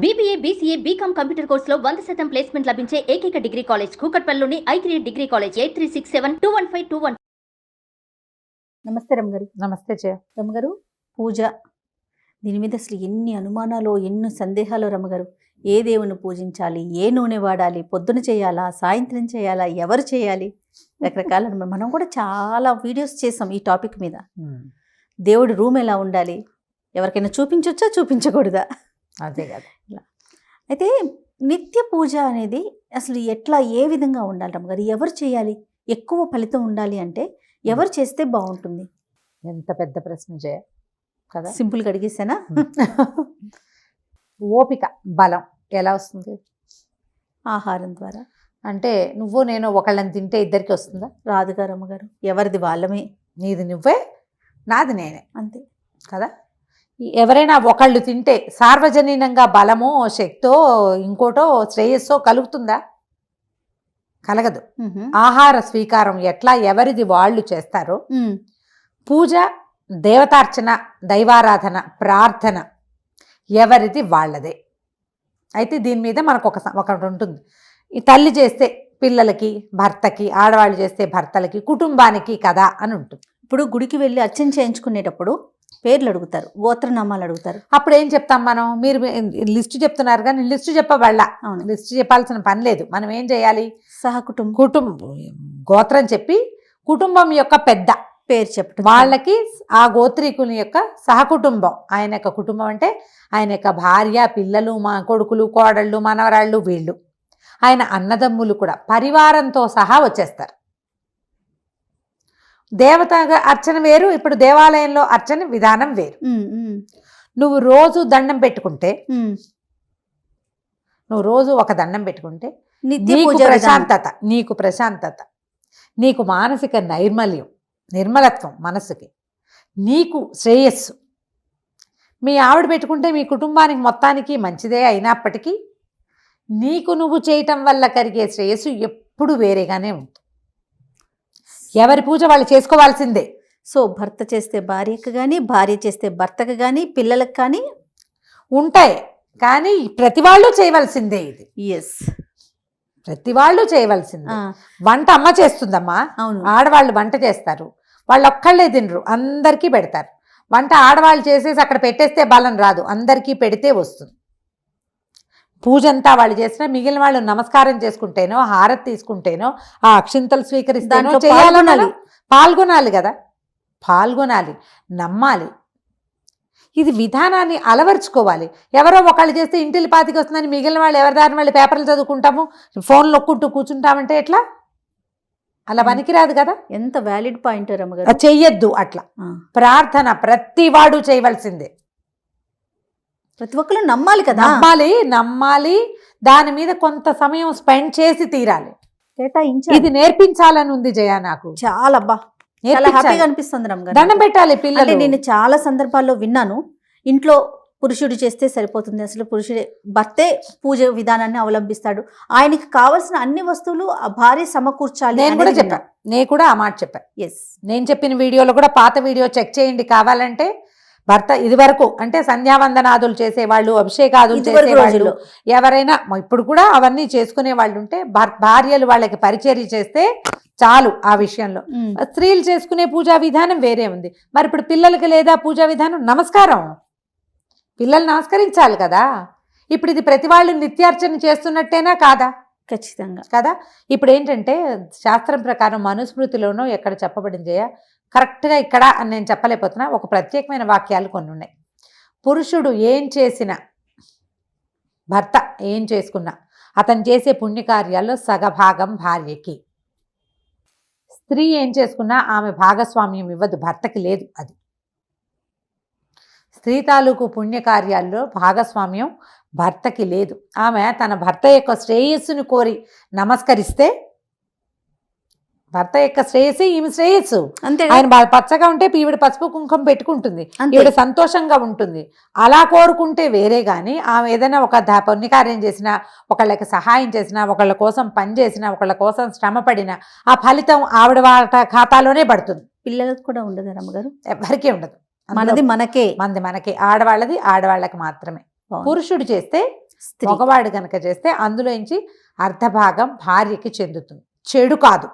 BBA, BCA, BCom computer కోర్సులో 100% placement లభించే ఏకైక డిగ్రీ కాలేజ్ కూకట్పల్లిలోని I3 డిగ్రీ కాలేజ్ 8367215215. నమస్తే రమగారు. నమస్తే జయ. రమగారు, పూజ దీని మీద అసలు ఎన్ని అనుమానాలు, ఎన్ని సందేహాలు రమగారు. ఏ దేవుని పూజించాలి, ఏ నూనె వాడాలి, పొద్దున చేయాలా, సాయంత్రం చేయాలా, ఎవరు చేయాలి, రకరకాల మనం కూడా చాలా వీడియోస్ చేసాం ఈ టాపిక్ మీద. దేవుడి రూమ్ ఎలా ఉండాలి, ఎవరికైనా చూపించవచ్చా, చూపించకూడదా, అదే కదా. అయితే నిత్య పూజ అనేది అసలు ఎట్లా, ఏ విధంగా ఉండాలి రమగారు, ఎవరు చేయాలి, ఎక్కువ ఫలితం ఉండాలి అంటే ఎవరు చేస్తే బాగుంటుంది? ఎంత పెద్ద ప్రశ్న జయ కదా. సింపుల్గా అడిగేసానా? ఓపిక, బలం ఎలా వస్తుంది? ఆహారం ద్వారా. అంటే నువ్వు నేను ఒకళ్ళని తింటే ఇద్దరికి వస్తుందా? రాదుగా రమ్మగారు, ఎవరిది వాళ్ళమే. నీది నువ్వే, నాది నేనే, అంతే కదా. ఎవరైనా ఒకళ్ళు తింటే సార్వజనీనంగా బలమో శక్తో ఇంకోటో శ్రేయస్సో కలుగుతుందా? కలగదు. ఆహార స్వీకారం ఎట్లా ఎవరిది వాళ్ళు చేస్తారో, పూజ, దేవతార్చన, దైవారాధన, ప్రార్థన ఎవరిది వాళ్ళదే. అయితే దీని మీద మనకు ఒకటి ఉంటుంది. ఈ తల్లి చేస్తే పిల్లలకి, భర్తకి, ఆడవాళ్ళు చేస్తే భర్తలకి, కుటుంబానికి కదా అని ఉంటుంది. ఇప్పుడు గుడికి వెళ్ళి అర్చన చేయించుకునేటప్పుడు పేర్లు అడుగుతారు, గోత్రనామాలు అడుగుతారు. అప్పుడు ఏం చెప్తాం మనం? మీరు లిస్టు చెప్తున్నారు కానీ లిస్టు చెప్పబడలా. అవును, లిస్టు చెప్పాల్సిన పని లేదు. మనం ఏం చేయాలి? కుటుంబం గోత్రం చెప్పి కుటుంబం యొక్క పెద్ద పేరు చెప్పడం, వాళ్ళకి ఆ గోత్రీకుని యొక్క సహకుటుంబం, ఆయన యొక్క కుటుంబం అంటే ఆయన యొక్క భార్య, పిల్లలు, మా కొడుకులు, కోడళ్ళు, మనవరాళ్ళు, వీళ్ళు, ఆయన అన్నదమ్ములు కూడా పరివారంతో సహా వచ్చేస్తారు. దేవత అర్చన వేరు, ఇప్పుడు దేవాలయంలో అర్చన విధానం వేరు. నువ్వు రోజు దండం పెట్టుకుంటే, నువ్వు రోజు ఒక దండం పెట్టుకుంటే నీకు ప్రశాంతత, నీకు మానసిక నైర్మల్యం, నిర్మలత్వం మనసుకి, నీకు శ్రేయస్సు. మీ ఆవిడ పెట్టుకుంటే మీ కుటుంబానికి మొత్తానికి మంచిదే అయినప్పటికీ నీకు నువ్వు చేయటం వల్ల కలిగే శ్రేయస్సు ఎప్పుడు వేరేగానే ఉంటుంది. ఎవరి పూజ వాళ్ళు చేసుకోవాల్సిందే. సో భర్త చేస్తే భార్యకు కానీ, భార్య చేస్తే భర్తకు కానీ, పిల్లలకు కానీ ఉంటాయి. కానీ ప్రతి వాళ్ళు చేయవలసిందే ఇది. ఎస్, ప్రతి వాళ్ళు చేయవలసిందే. వంట అమ్మ చేస్తుందమ్మా. అవును, ఆడవాళ్ళు వంట చేస్తారు, వాళ్ళు ఒక్కళ్ళే తినరు, అందరికీ పెడతారు. వంట ఆడవాళ్ళు చేసేసి అక్కడ పెట్టేస్తే బలం రాదు, అందరికీ పెడితే వస్తుంది. పూజ అంతా వాళ్ళు చేసినా మిగిలిన వాళ్ళు నమస్కారం చేసుకుంటేనో, హారతి తీసుకుంటేనో, ఆ అక్షింతలు స్వీకరిస్తేనో పాల్గొనాలి కదా. పాల్గొనాలి, నమ్మాలి. ఇది విధానాన్ని అలవర్చుకోవాలి. ఎవరో ఒకళ్ళు చేస్తే ఇంటిలి పాతికి వస్తుందని మిగిలిన వాళ్ళు ఎవరి దాని వాళ్ళు పేపర్లు చదువుకుంటాము, ఫోన్ నొక్కుంటూ కూర్చుంటామంటే ఎట్లా? అలా పనికిరాదు కదా. ఎంత వ్యాలిడ్ పాయింట్ రమ్మగారు. చెయ్యొద్దు అట్లా. ప్రార్థన ప్రతి వాడు చేయవలసిందే. ప్రతి ఒక్కరు నమ్మాలి కదా. నమ్మాలి, దాని మీద కొంత సమయం స్పెండ్ చేసి తీరాలి. ఇది నేర్పించాలని ఉంది జయ నాకు. చాలా హ్యాపీగా అనిపిస్తుంది రమ్మగారు. దండం పెట్టాలి పిల్లలు. నేను చాలా సందర్భాల్లో విన్నాను, ఇంట్లో పురుషుడు చేస్తే సరిపోతుంది, అసలు పురుషుడే, భర్తే పూజ విధానాన్ని అవలంబిస్తాడు, ఆయనకి కావాల్సిన అన్ని వస్తువులు ఆ భార్య సమకూర్చాలి. నేను కూడా చెప్పాను, నేను కూడా ఆ మాట చెప్పాను. ఎస్, నేను చెప్పిన వీడియోలో కూడా, పాత వీడియో చెక్ చేయండి కావాలంటే. భర్త ఇది వరకు అంటే సంధ్యావందనాదులు చేసేవాళ్ళు, అభిషేకాదులు చేసేవాళ్ళు, ఎవరైనా ఇప్పుడు కూడా అవన్నీ చేసుకునే వాళ్ళు ఉంటే భార్యలు వాళ్ళకి పరిచర్య చేస్తే చాలు. ఆ విషయంలో స్త్రీలు చేసుకునే పూజా విధానం వేరే ఉంది. మరి ఇప్పుడు పిల్లలకి లేదా పూజా విధానం? నమస్కారం, పిల్లలు నమస్కరించాలి కదా. ఇప్పుడు ఇది ప్రతి వాళ్ళు నిత్యార్చన చేస్తున్నట్టేనా కాదా? ఖచ్చితంగా కదా. ఇప్పుడు ఏంటంటే శాస్త్రం ప్రకారం మనుస్మృతిలోనో ఎక్కడ చెప్పబడింది జయ, కరెక్ట్గా ఇక్కడ అని నేను చెప్పలేకపోతున్నా, ఒక ప్రత్యేకమైన వాక్యాలు కొన్ని ఉన్నాయి. పురుషుడు ఏం చేసినా, భర్త ఏం చేసుకున్నా, అతను చేసే పుణ్యకార్యాల్లో సగభాగం భార్యకి. స్త్రీ ఏం చేసుకున్నా ఆమె భాగస్వామ్యం ఇవ్వదు, భర్తకి లేదు. అది స్త్రీ తాలూకు పుణ్యకార్యాల్లో భాగస్వామ్యం భర్తకి లేదు. ఆమె తన భర్త యొక్క శ్రేయస్సును కోరి నమస్కరిస్తే, భర్త యొక్క శ్రేయస్సు ఈమె శ్రేయస్సు. అంతే. ఆయన పచ్చగా ఉంటే ఈవిడ పసుపు కుంకుమ పెట్టుకుంటుంది, ఈవిడ సంతోషంగా ఉంటుంది. అలా కోరుకుంటే వేరే. కానీ ఆమె ఏదైనా ఒక పుణ్యకార్యం చేసినా, ఒకళ్ళకి సహాయం చేసినా, ఒకళ్ళ కోసం పని చేసినా, ఒకళ్ళ కోసం శ్రమ పడినా ఆ ఫలితం ఆవిడ ఖాతాలోనే పడుతుంది. పిల్లలకు కూడా ఉండదు రమ్మగారు? ఎవరికీ ఉండదు. మనది మనకే. మనది మనకే. ఆడవాళ్ళది ఆడవాళ్ళకి మాత్రమే. పురుషుడు చేస్తే స్త్రీ. మగవాడు కనుక చేస్తే అందులోంచి అర్ధభాగం భార్యకి చెందుతుంది. చెడు కాదు,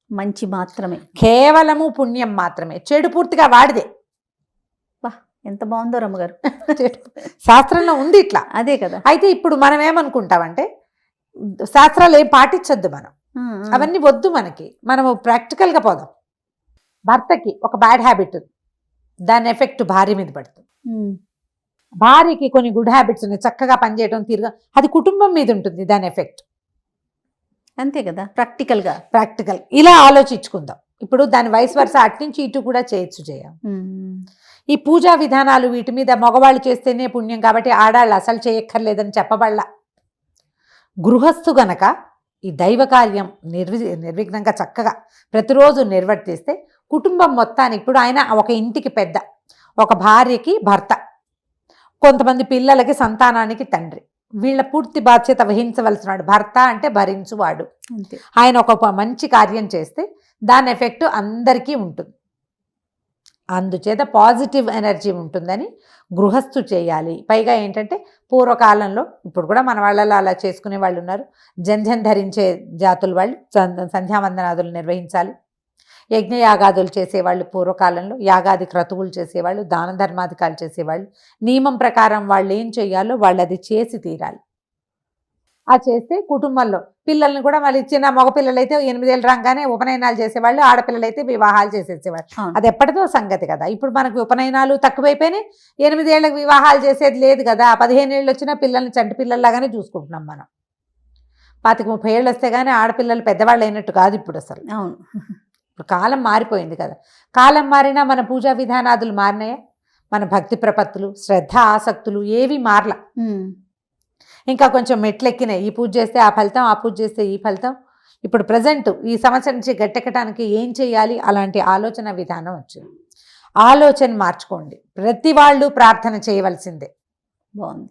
మంచి మాత్రమే. కేవలము పుణ్యం మాత్రమే. చెడు పూర్తిగా వాడిదే. బా, ఎంత బాగుందో రమ్మగారు. శాస్త్రంలో ఉంది ఇట్లా. అదే కదా. అయితే ఇప్పుడు మనం ఏమనుకుంటామంటే శాస్త్రాలు ఏం పాటించొద్దు మనం, అవన్నీ వద్దు మనకి, మనము ప్రాక్టికల్గా పోదాం. భర్తకి ఒక బ్యాడ్ హ్యాబిట్ ఉంది, దాని ఎఫెక్ట్ భార్య మీద పడుతుంది. భార్యకి కొన్ని గుడ్ హ్యాబిట్స్ ఉన్నాయి, చక్కగా పనిచేయడం, తీరుగా, అది కుటుంబం మీద ఉంటుంది దాని ఎఫెక్ట్. అంతే కదా, ప్రాక్టికల్గా. ప్రాక్టికల్ ఇలా ఆలోచించుకుందాం. ఇప్పుడు దాని వయసు వరుస అట్నుంచి ఇటు కూడా చేయాలి. ఈ పూజా విధానాలు వీటి మీద మగవాళ్ళు చేస్తేనే పుణ్యం కాబట్టి ఆడాళ్ళు అసలు చేయక్కర్లేదని చెప్పబడలా. గృహస్థు గనక ఈ దైవ కార్యం నిర్విఘ్నంగా చక్కగా ప్రతిరోజు నిర్వర్తిస్తే కుటుంబం మొత్తానికి, ఇప్పుడు ఆయన ఒక ఇంటికి పెద్ద, ఒక భార్యకి భర్త, కొంతమంది పిల్లలకి సంతానానికి తండ్రి, వీళ్ళ పూర్తి బాధ్యత వహించవలసినాడు. భర్త అంటే భరించువాడు. ఆయన ఒక మంచి కార్యం చేస్తే దాని ఎఫెక్ట్ అందరికీ ఉంటుంది. అందుచేత పాజిటివ్ ఎనర్జీ ఉంటుందని గృహస్థు చేయాలి. పైగా ఏంటంటే పూర్వకాలంలో, ఇప్పుడు కూడా మన వాళ్ళలో అలా చేసుకునే వాళ్ళు ఉన్నారు, జంధ్యం ధరించే జాతుల వాళ్ళు సంధ్యావందనాదులు నిర్వహించాలి. యజ్ఞయాగాదులు చేసేవాళ్ళు పూర్వకాలంలో, యాగాది క్రతువులు చేసేవాళ్ళు, దాన ధర్మాధికారులు చేసేవాళ్ళు, నియమం ప్రకారం వాళ్ళు ఏం చేయాలో వాళ్ళు అది చేసి తీరాలి. ఆ చేస్తే కుటుంబంలో పిల్లల్ని కూడా మళ్ళీ చిన్న మగపిల్లలైతే 8 ఏళ్ళు రాగానే ఉపనయనాలు చేసేవాళ్ళు, ఆడపిల్లలైతే వివాహాలు చేసేసేవాళ్ళు. అది ఎప్పటిదో సంగతి కదా. ఇప్పుడు మనకి ఉపనయనాలు తక్కువైపోయినాయి, 8 ఏళ్ళకి వివాహాలు చేసేది లేదు కదా. 15 ఏళ్ళు వచ్చినా పిల్లల్ని చంటి పిల్లల్లాగానే చూసుకుంటున్నాం మనం. 25-30 ఏళ్ళు వస్తే కానీ ఆడపిల్లలు పెద్దవాళ్ళు అయినట్టు కాదు ఇప్పుడు అసలు. అవును, ఇప్పుడు కాలం మారిపోయింది కదా. కాలం మారినా మన పూజా విధానాదులు మారినాయా? మన భక్తి ప్రపత్తులు, శ్రద్ధ, ఆసక్తులు ఏవి మారల. ఇంకా కొంచెం మెట్లెక్కినాయి. ఈ పూజ చేస్తే ఆ ఫలితం, ఆ పూజ చేస్తే ఈ ఫలితం. ఇప్పుడు ప్రజెంట్ ఈ సంవత్సరం నుంచి గట్టెక్కడానికి ఏం చేయాలి అలాంటి ఆలోచన విధానం వచ్చింది. ఆలోచన మార్చుకోండి. ప్రతి వాళ్ళు ప్రార్థన చేయవలసిందే. బాగుంది.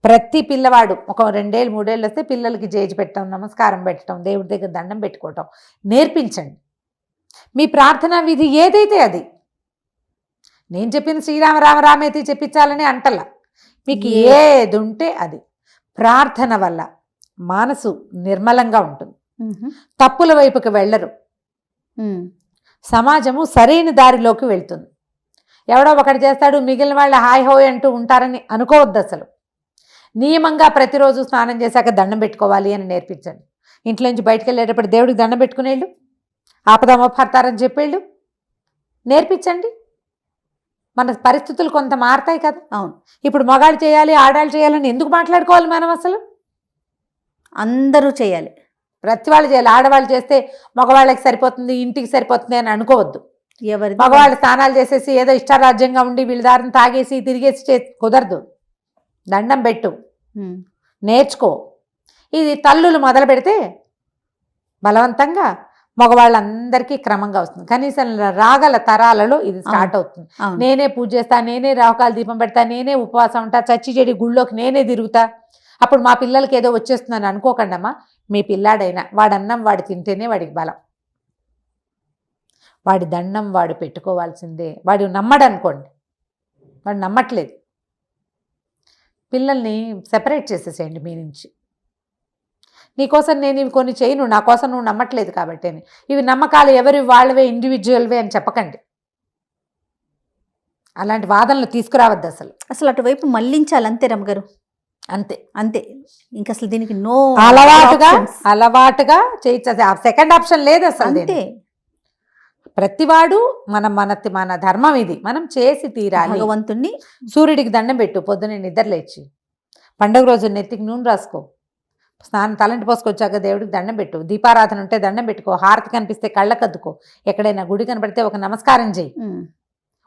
ప్రతి పిల్లవాడు ఒక 2 ఏళ్ళు 3 ఏళ్ళు వస్తే పిల్లలకి జేజి పెట్టడం, నమస్కారం పెట్టడం, దేవుడి దగ్గర దండం పెట్టుకోవటం నేర్పించండి. మీ ప్రార్థనా విధి ఏదైతే అది, నేను చెప్పిన శ్రీరామ రామ రామేతి చెప్పించాలని అంటలా, మీకు ఏది ఉంటే అది. ప్రార్థన వల్ల మనసు నిర్మలంగా ఉంటుంది, తప్పుల వైపుకి వెళ్ళరు, సమాజము సరైన దారిలోకి వెళ్తుంది. ఎవడో ఒకటి చేస్తాడు, మిగిలిన వాళ్ళు హాయ్ హోయ్ అంటూ ఉంటారని అనుకోవద్దు అసలు. నియమంగా ప్రతిరోజు స్నానం చేశాక దండం పెట్టుకోవాలి అని నేర్పించండి. ఇంట్లోంచి బయటకు వెళ్ళేటప్పుడు దేవుడికి దండం పెట్టుకునేళ్ళు, ఆపదామోపడతారని చెప్పేళ్ళు నేర్పించండి. మన పరిస్థితులు కొంత మారుతాయి కదా. అవును, ఇప్పుడు మగాళ్ళు చేయాలి, ఆడాళ్ళు చేయాలని ఎందుకు మాట్లాడుకోవాలి మనం? అసలు అందరూ చేయాలి, ప్రతి వాళ్ళు చేయాలి. ఆడవాళ్ళు చేస్తే మగవాళ్ళకి సరిపోతుంది, ఇంటికి సరిపోతుంది అని అనుకోవద్దు. ఎవరి మగవాళ్ళు స్నానాలు చేసేసి ఏదో ఇష్టారాజ్యంగా ఉండి వీళ్ళ దారిని తాగేసి తిరిగేసి కుదరదు. దండం పెట్టు, నేర్చుకో. ఇది తల్లులు మొదలు పెడితే బలవంతంగా మగవాళ్ళందరికీ క్రమంగా వస్తుంది. కనీసం రాగల తరాలలో ఇది స్టార్ట్ అవుతుంది. నేనే పూజ చేస్తా, నేనే రాహుకాల దీపం పెడతా, నేనే ఉపవాసం ఉంటా, చచ్చి చెడి గుళ్ళోకి నేనే తిరుగుతా, అప్పుడు మా పిల్లలకి ఏదో వచ్చేస్తుందని అనుకోకండమ్మా. మీ పిల్లాడైనా వాడు అన్నం వాడు తింటేనే వాడికి బలం. వాడి దండం వాడు పెట్టుకోవాల్సిందే. వాడు నమ్మడు అనుకోండి, వాడు నమ్మట్లేదు. పిల్లల్ని సెపరేట్ చేసేసేయండి మీ నుంచి. నీకోసం నేను ఇవి కొన్ని చేయను, నా కోసం నువ్వు నమ్మట్లేదు కాబట్టి అని. ఇవి నమ్మకాలు ఎవరి వాళ్ళవే, ఇండివిజువల్వే అని చెప్పకండి. అలాంటి వాదనలు తీసుకురావద్దు అసలు. అసలు అటువైపు మళ్ళించాలి అంతే రమ్మగారు. అంతే అంతే, ఇంకా అసలు దీనికి నో అలవాటుగా చేయొచ్చు. సెకండ్ ఆప్షన్ లేదు అసలు. అంతే, ప్రతివాడు మన ధర్మం ఇది, మనం చేసి తీరాలి. భగవంతుణ్ణి, సూర్యుడికి దండం పెట్టు, పొద్దున్నే నిద్ర లేచి, పండుగ రోజు నెత్తికి నూనె రాసుకో, స్నానం తలంటి పోసుకొచ్చాక దేవుడికి దండం పెట్టు, దీపారాధన ఉంటే దండం పెట్టుకో, హారతి కనిపిస్తే కళ్ళకద్దుకో, ఎక్కడైనా గుడి కనపడితే ఒక నమస్కారం చేయి,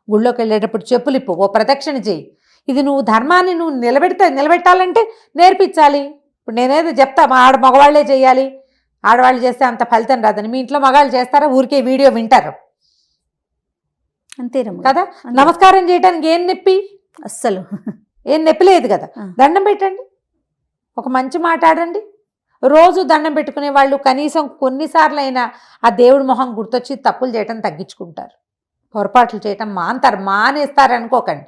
గుళ్ళోకి వెళ్ళేటప్పుడు చెప్పులిప్పు, ఓ ప్రదక్షిణ చేయి. ఇది నువ్వు ధర్మాన్ని నువ్వు నిలబెట్టాలంటే నేర్పించాలి. ఇప్పుడు నేనేదో చెప్తా మగవాళ్లే చేయాలి, ఆడవాళ్ళు చేస్తే అంత ఫలితం రాదని. మీ ఇంట్లో మగాళ్ళు చేస్తారా? ఊరికే వీడియో వింటారు అంతే కదా. నమస్కారం చేయడానికి ఏం నొప్పి? అస్సలు ఏం నొప్పి లేదు కదా. దండం పెట్టండి, ఒక మంచి మాట్లాడండి. రోజు దండం పెట్టుకునే వాళ్ళు కనీసం కొన్నిసార్లు అయినా ఆ దేవుడి మొహం గుర్తొచ్చి తప్పులు చేయటం తగ్గించుకుంటారు. పొరపాట్లు చేయటం మానేస్తారు అనుకోకండి,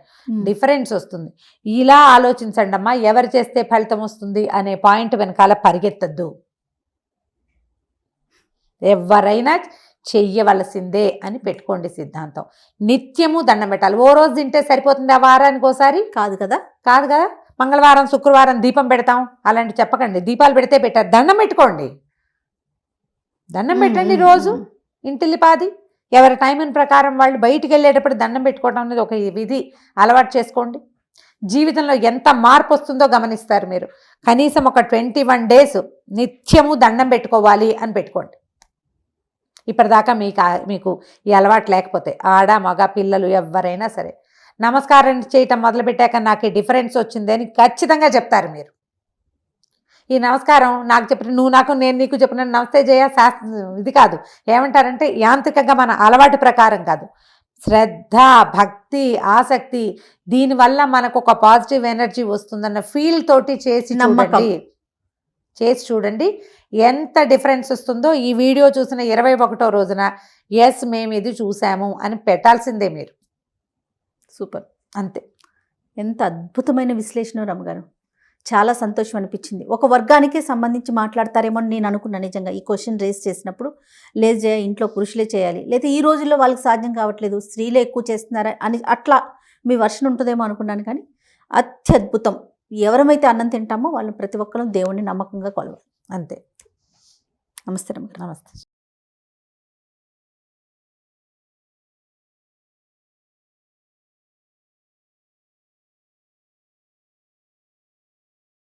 డిఫరెన్స్ వస్తుంది. ఇలా ఆలోచించండి అమ్మా, ఎవరు చేస్తే ఫలితం వస్తుంది అనే పాయింట్ వెనకాల పరిగెత్తద్దు. ఎవరైనా చెయ్యవలసిందే అని పెట్టుకోండి సిద్ధాంతం. నిత్యము దండం పెట్టాలి. ఓ రోజు తింటే సరిపోతుంది ఆ వారానికి ఒకసారి? కాదు కదా. కాదు కదా. మంగళవారం శుక్రవారం దీపం పెడతాం అలాంటి చెప్పకండి. దీపాలు పెడితే పెట్టారు, దండం పెట్టుకోండి. దండం పెట్టండి రోజు ఇంటిల్లిపాది. ఎవరి టైం ప్రకారం వాళ్ళు బయటికి వెళ్ళేటప్పుడు దండం పెట్టుకోవడం అనేది ఒక విధి అలవాటు చేసుకోండి. జీవితంలో ఎంత మార్పు వస్తుందో గమనిస్తారు మీరు. కనీసం ఒక 21 days నిత్యము దండం పెట్టుకోవాలి అని పెట్టుకోండి. ఇప్పటిదాకా మీకు ఈ అలవాటు లేకపోతే, ఆడ మగ పిల్లలు ఎవరైనా సరే నమస్కారం చేయటం మొదలుపెట్టాక నాకు ఈ డిఫరెన్స్ వచ్చింది అని ఖచ్చితంగా చెప్తారు మీరు. ఈ నమస్కారం నాకు చెప్పిన నువ్వు నాకు నేను నీకు చెప్పిన నమస్తే జయ ఇది కాదు. ఏమంటారంటే యాంత్రికంగా మన అలవాటు ప్రకారం కాదు, శ్రద్ధ, భక్తి, ఆసక్తి, దీనివల్ల మనకు ఒక పాజిటివ్ ఎనర్జీ వస్తుందన్న ఫీల్ తోటి చేసి చూడండి ఎంత డిఫరెన్స్ వస్తుందో. ఈ వీడియో చూసిన 21వ రోజున ఎస్ మేము ఇది చూసాము అని పెట్టాల్సిందే మీరు. సూపర్. అంతే. ఎంత అద్భుతమైన విశ్లేషణ రమ్మగారు. చాలా సంతోషం అనిపించింది. ఒక వర్గానికే సంబంధించి మాట్లాడతారేమో అని నేను అనుకున్నా. నిజంగా ఈ క్వశ్చన్ రేస్ చేసినప్పుడు లేదు జయ ఇంట్లో పురుషులే చేయాలి, లేదా ఈ రోజుల్లో వాళ్ళకి సాధ్యం కావట్లేదు స్త్రీలే ఎక్కువ చేస్తున్నారా అని అట్లా మీ వర్షన్ ఉంటుందేమో అనుకున్నాను. కానీ అత్యద్భుతం. ఎవరమైతే అన్నం తింటామో వాళ్ళు ప్రతి ఒక్కరు దేవుణ్ణి నమ్మకంగా కొలవాలి. అంతే. నమస్తే రమ్మగారు. నమస్తే.